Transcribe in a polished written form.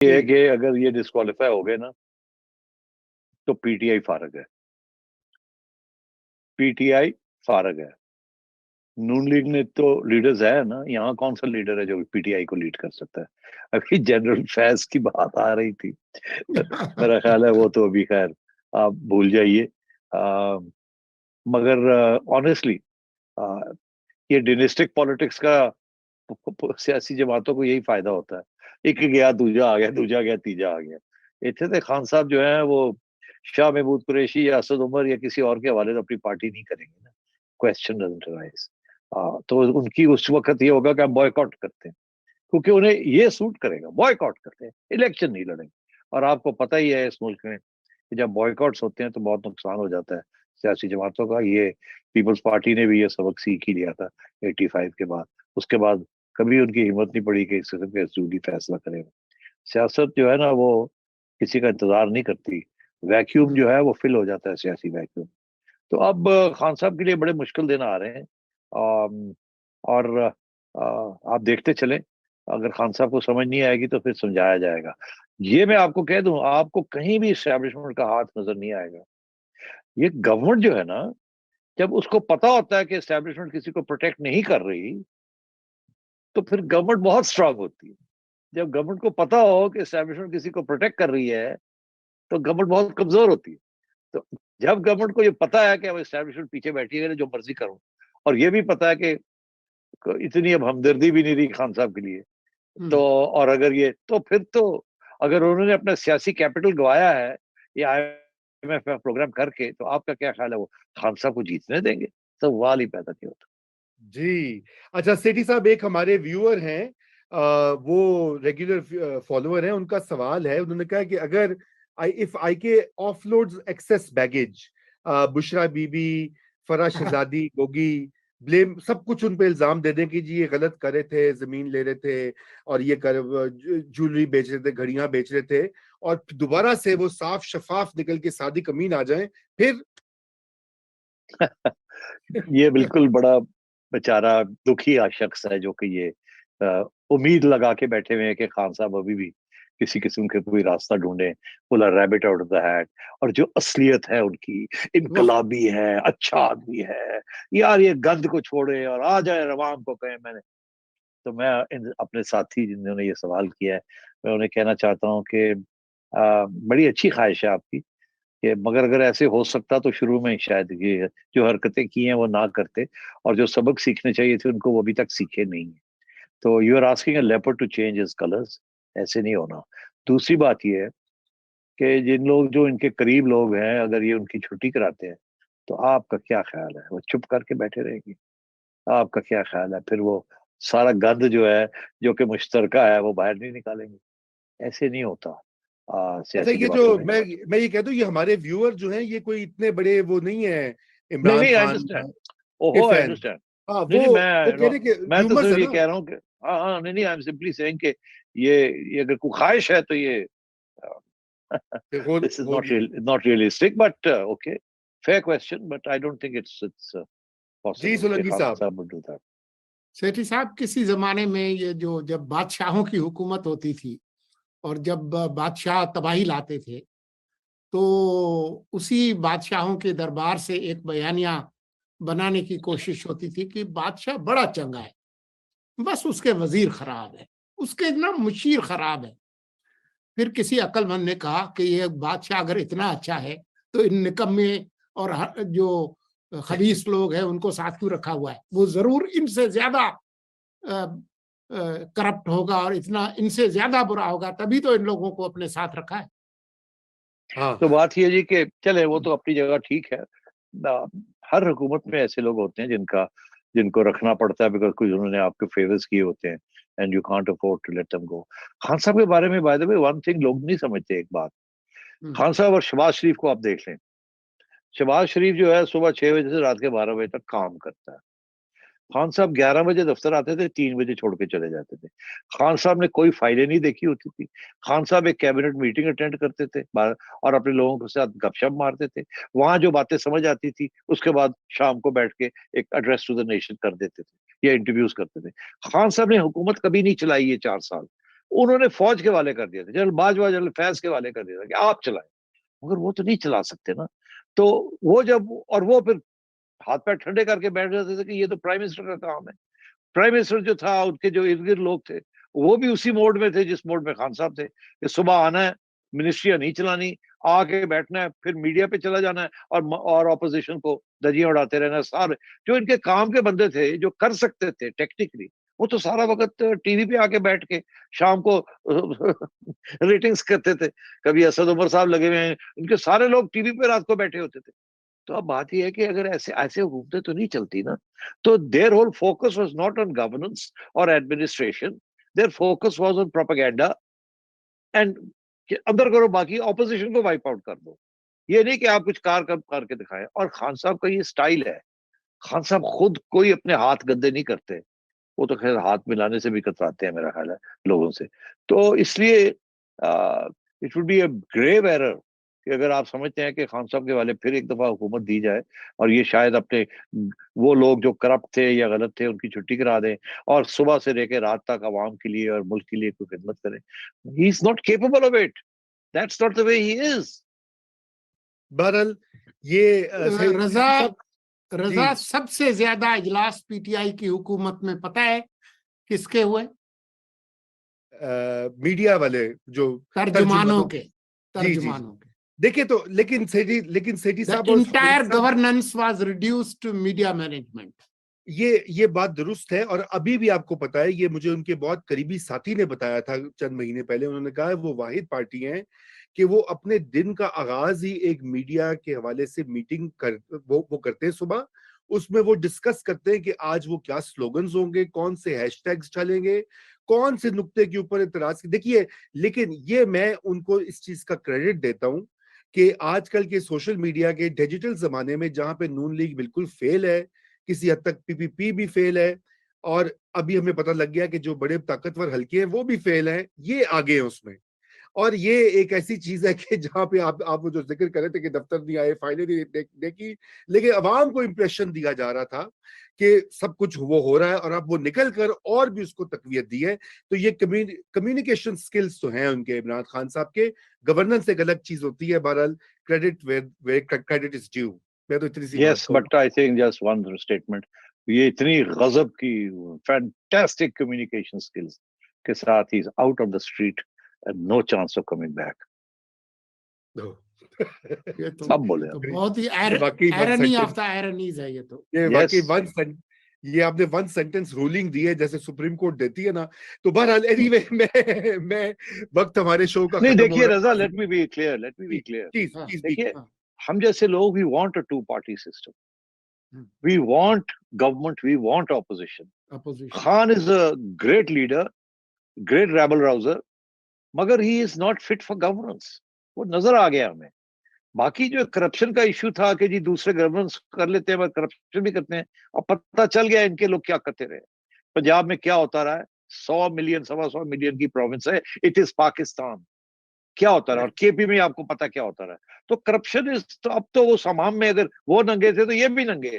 یہ ہے کہ اگر یہ ڈسکوالیفائی ہو گئے نا تو پی ٹی آئی فارغ ہے. پی ٹی آئی فارغ ہے. نون لیگ نے تو لیڈرز ہے نا, یہاں کون سا لیڈر ہے جو پی ٹی آئی کو لیڈ کر سکتا ہے؟ ابھی جنرل فیض کی بات آ رہی تھی, میرا خیال ہے وہ تو ابھی خیر آپ بھول جائیے. مگر آنیسٹلی یہ ڈینسٹک پالیٹکس کا سیاسی جماعتوں کو یہی فائدہ ہوتا ہے. ایک گیا دوجا آ گیا, دوجا گیا تیجا آ گیا. اتنے تو خان صاحب جو ہیں وہ شاہ محمود قریشی یا اسد عمر یا کسی اور کے حوالے سے اپنی پارٹی نہیں کریں گے نا. Question doesn't rise. تو ان کی اس وقت یہ ہوگا کہ ہم بوائے کاٹ کرتے ہیں, کیونکہ انہیں یہ سوٹ کرے گا. بوائے کاٹ کرتے ہیں, الیکشن نہیں لڑیں گے. اور آپ کو پتہ ہی ہے اس ملک میں کہ جب بوائے کاٹس ہوتے ہیں تو بہت نقصان ہو جاتا ہے سیاسی جماعتوں کا. یہ پیپلز پارٹی نے بھی یہ سبق سیکھ ہی لیا تھا 85 کے بعد. اس کے بعد کبھی ان کی ہمت نہیں پڑی کہ اس قسم کا سودی فیصلہ کرے. سیاست جو ہے نا وہ کسی کا انتظار نہیں کرتی. ویکیوم جو ہے وہ فل ہو جاتا ہے, سیاسی ویکیوم. تو اب خان صاحب کے لیے بڑے مشکل دن آ رہے ہیں, اور آپ دیکھتے چلیں, اگر خان صاحب کو سمجھ نہیں آئے گی تو پھر سمجھایا جائے گا. یہ میں آپ کو کہہ دوں, آپ کو کہیں بھی اسٹیبلشمنٹ کا ہاتھ نظر نہیں آئے گا. یہ گورنمنٹ جو ہے نا, جب اس کو پتا ہوتا ہے کہ اسٹیبلشمنٹ کسی کو پروٹیکٹ نہیں کر رہی تو پھر گورنمنٹ بہت اسٹرانگ ہوتی ہے. جب گورنمنٹ کو پتا ہو کہ اسٹیبلشمنٹ کسی کو پروٹیکٹ کر رہی ہے تو گورنمنٹ بہت کمزور ہوتی ہے. تو جب گورنمنٹ کو یہ پتا ہے کہ اب اسٹیبلشمنٹ پیچھے بیٹھی ہے جو مرضی کرو, اور یہ بھی پتا ہے کہ اتنی اب ہمدردی بھی نہیں رہی خان صاحب کے لیے, تو اور اگر یہ تو پھر تو اگر انہوں نے اپنا سیاسی کیپٹل گوایا ہے یہ آئی ایم ایف پروگرام کر کے, تو آپ کا کیا خیال ہے وہ خان صاحب کو جیتنے دیں گے؟ سوال ہی پیدا نہیں ہوتا. جی اچھا سیٹھی صاحب, ایک ہمارے ویور ہیں, وہ ریگولر فالوور ہیں, ان کا سوال ہے, انہوں نے کہا کہ اگر if IK offloads excess baggage, Bushra Bibi, Farah Shehzadi, Gogi, blame سب کچھ ان پہ الزام دے دیں کہ جی یہ غلط کر رہے تھے, زمین لے رہے تھے اور یہ جولری بیچ رہے تھے, گھڑیاں بیچ رہے تھے, اور دوبارہ سے وہ صاف شفاف نکل کے صادق امین آ جائیں, پھر یہ بالکل بڑا بیچارہ دکھی شخص ہے جو کہ یہ امید لگا کے بیٹھے ہوئے ہیں کہ خان صاحب ابھی بھی کسی قسم کے کوئی راستہ ڈھونڈے, pull a rabbit out of the hat. اور جو اصلیت ہے ان کی, انقلابی ہے, اچھا آدمی ہے, یار یہ گند کو چھوڑے اور آ جائے عوام کو کہیں. تو میں اپنے ساتھی جنہوں نے یہ سوال کیا ہے میں انہیں کہنا چاہتا ہوں کہ بڑی اچھی خواہش ہے آپ کی, کہ مگر اگر ایسے ہو سکتا تو شروع میں شاید یہ جو حرکتیں کی ہیں وہ نہ کرتے, اور جو سبق سیکھنے چاہیے تھے ان کو وہ ابھی تک سیکھے نہیں ہیں. تو you are asking a leopard to change his colours, ایسے نہیں ہونا. دوسری بات یہ ہے کہ جن لوگ جو ان کے قریب لوگ ہیں اگر یہ ان کی چھٹی کراتے ہیں تو آپ کا کیا خیال ہے؟ وہ چپ کر کے بیٹھے رہیں گے؟ آپ کا کیا خیال ہے پھر وہ سارا گند جو ہے جو کہ مشترکہ ہے وہ باہر نہیں نکالیں گے؟ ایسے نہیں ہوتا اچھا سیاسی یہ جو جماعتوں میں. میں یہ کہہ دوں, یہ ہمارے ویور جو ہیں یہ کوئی اتنے بڑے وہ نہیں ہیں عمران نہیں, خان کے آئی فین. انڈرسٹینڈ. ہاں نہیں وہ نہیں, کہہ رہے کہ میں تو ہیومرز صرف ہے یہ نا. کہہ رہا ہوں کہ ہاں نہیں آئی ایم سمپلی سیئنگ کہ یہ اگر کوئی خواہش ہے تو یہ this is not realistic, but okay, fair question, but I don't think it's G possible کہ سولنگی خان صاحب. صاحب would do that. سیٹھی صاحب, کسی زمانے میں یہ جو جب بادشاہوں کی حکومت ہوتی تھی اور جب بادشاہ تباہی لاتے تھے تو اسی بادشاہوں کے دربار سے ایک بیانیہ بنانے کی کوشش ہوتی تھی کہ بادشاہ بڑا چنگا ہے, بس اس کے وزیر خراب ہے, اس کے اتنا مشیر خراب ہے. پھر کسی عقل مند نے کہا کہ یہ بادشاہ اگر اتنا اچھا ہے تو ان نکمے اور جو خبیث لوگ ہیں ان کو ساتھ کیوں رکھا ہوا ہے؟ وہ ضرور ان سے زیادہ کرپٹ ہوگا اور اتنا ان سے زیادہ برا ہوگا, تبھی تو ان لوگوں کو اپنے ساتھ رکھا ہے. تو بات یہ جی کہ چلے وہ تو اپنی جگہ ٹھیک ہے. ہر حکومت میں ایسے لوگ ہوتے ہیں جن کو رکھنا پڑتا ہے بیکاز کچھ انہوں نے آپ کے فیورز کیے ہوتے ہیں and you can't afford to let them go. Khan صاحب کے بارے میں by the way one thing لوگ نہیں سمجھتے ایک بات, خان صاحب اور شہباز شریف کو آپ دیکھ لیں. شہباز شریف جو ہے صبح 6 بجے سے رات کے 12 بجے تک کام کرتا ہے. خان صاحب 11 بجے دفتر آتے تھے, 3 بجے چھوڑ کے چلے جاتے تھے. خان صاحب نے کوئی فائلیں نہیں دیکھی ہوتی تھی. خان صاحب ایک کیبنٹ میٹنگ اٹینڈ کرتے تھے اور اپنے لوگوں کے ساتھ گپ شپ مارتے تھے. وہاں جو باتیں سمجھ آتی تھی اس کے بعد شام کو بیٹھ کے ایک ایڈریس ٹو دا نیشن کر دیتے تھے یا انٹرویوز کرتے تھے. خان صاحب نے حکومت کبھی نہیں چلائی یہ 4 سال. انہوں نے فوج کے حوالے کر دیا تھا, جنرل باجوہ جنرل فیض کے حوالے کر دیا تھا کہ آپ چلائیں, مگر وہ تو نہیں چلا سکتے نا. تو وہ جب, اور وہ پھر ہاتھ پیر ٹھنڈے کر کے بیٹھ جاتے تھے کہ یہ تو پرائم منسٹر کا کام ہے. پرائم منسٹر جو تھا, ان کے جو ارد گرد لوگ تھے, وہ بھی اسی موڈ میں تھے جس موڈ میں خان صاحب تھے, کہ صبح آنا ہے, منسٹریاں نہیں چلانی, آ کے بیٹھنا ہے, پھر میڈیا پہ چلا جانا ہے اور اپوزیشن کو دھجیاں اڑاتے رہنا ہے. سارے جو ان کے کام کے بندے تھے, جو کر سکتے تھے ٹیکنیکلی, وہ تو سارا وقت ٹی وی پہ آ کے بیٹھ کے شام کو ریٹنگز کرتے تھے. کبھی اسد عمر صاحب لگے ہوئے ہیں, ان کے سارے لوگ ٹی وی پہ رات کو بیٹھے ہوتے تھے. تو اب بات یہ ہے کہ اگر ایسے حکومتیں تو نہیں چلتی نا. تو their whole focus was not on governance or administration, their focus was on propaganda and اندر کرو, باقی اپوزیشن کو وائپ آؤٹ کر دو. یہ نہیں کہ آپ کچھ کر کے دکھائیں. اور خان صاحب کا یہ سٹائل ہے, خان صاحب خود کوئی اپنے ہاتھ گندے نہیں کرتے, وہ تو خیر ہاتھ ملانے سے بھی کتراتے ہیں میرا خیال ہے لوگوں سے. تو اس لیے it would be a grave error کہ اگر آپ سمجھتے ہیں کہ خان صاحب کے والے پھر ایک دفعہ حکومت دی جائے, اور یہ شاید اپنے وہ لوگ جو کرپٹ تھے یا غلط تھے ان کی چھٹی کرا دیں, اور صبح سے لے کے رات تک عوام کے لیے اور ملک کے لیے کوئی خدمت کریں. He is not capable of it, that's not the way he is. بہرحال یہ رضا سب سے زیادہ اجلاس پی ٹی آئی کی حکومت میں پتہ ہے کس کے ہوئے؟ میڈیا والے جو ترجمانوں کے. دیکھیں تو لیکن سیٹھی صاحب, entire governance was reduced to media management. یہ بات درست ہے, اور ابھی بھی آپ کو پتا ہے, یہ مجھے ان کے بہت قریبی ساتھی نے بتایا تھا چند مہینے پہلے. انہوں نے کہا وہ واحد پارٹی ہیں کہ وہ اپنے دن کا آغاز ہی ایک میڈیا کے حوالے سے میٹنگ وہ کرتے ہیں صبح. اس میں وہ ڈسکس کرتے ہیں کہ آج وہ کیا سلوگنز ہوں گے, کون سے ہیش ٹیگز چلیں گے, کون سے نقطے کے اوپر اعتراض. دیکھیے, لیکن یہ میں ان کو اس چیز کا کریڈٹ دیتا ہوں کہ آج کل کے سوشل میڈیا کے ڈیجیٹل زمانے میں, جہاں پہ نون لیگ بالکل فیل ہے, کسی حد تک پی بھی فیل ہے, اور ابھی ہمیں پتہ لگ گیا کہ جو بڑے طاقتور حلقے ہیں وہ بھی فیل ہیں, یہ آگے ہیں اس میں. اور یہ ایک ایسی چیز ہے کہ جہاں پہ آپ جو ذکر کر رہے تھے کہ دفتر نہیں آئے, فائلیں نہیں دیکھی, لیکن عوام کو امپریشن دیا جا رہا تھا کہ سب کچھ وہ ہو رہا ہے, اور اب وہ نکل کر اور بھی اس کو تقویت دی ہے. تو یہ کمیونیکیشن سکلز تو ہیں ان کے, عمران خان صاحب کے. گورننس ایک الگ چیز ہوتی ہے. بہرحال کریڈٹ از ڈیو. میں تو اتنی سی Yes, but I think just one statement. یہ اتنی غضب کی fantastic communication skills کے ساتھ he is out on the street and no chance of coming back. سب بولے بہت ہی ایرنی آف دا ایرنیز ہے یہ تو. یہ واقعی یہ آپ نے ون سینٹنس رولنگ دی ہے جیسے سپریم کورٹ دیتی ہے نا. تو بہرحال اینی وے میں وقت ہمارے شو کا نہیں, دیکھیے رضا, let me be clear. دیکھیے, ہم جیسے لوگ we want a two-party system. We want government, we want opposition. Khan is a great leader, great rabble rouser, مگر he is not fit for governance. وہ نظر آ گیا ہمیں. باقی جو کرپشن کا ایشو تھا کہ جی دوسرے گورننس کر لیتے ہیں, کرپشن بھی کرتے ہیں, اب پتہ چل گیا ان کے لوگ کیا کرتے رہے. پنجاب میں کیا ہوتا رہا ہے, 100 ملین 125 ملین کی پروونس ہے, اٹ از پاکستان. کیا ہوتا رہا, اور کے پی میں آپ کو پتا کیا ہوتا رہا. تو کرپشن اب تو وہ سمام میں اگر وہ ننگے تھے تو یہ بھی ننگے.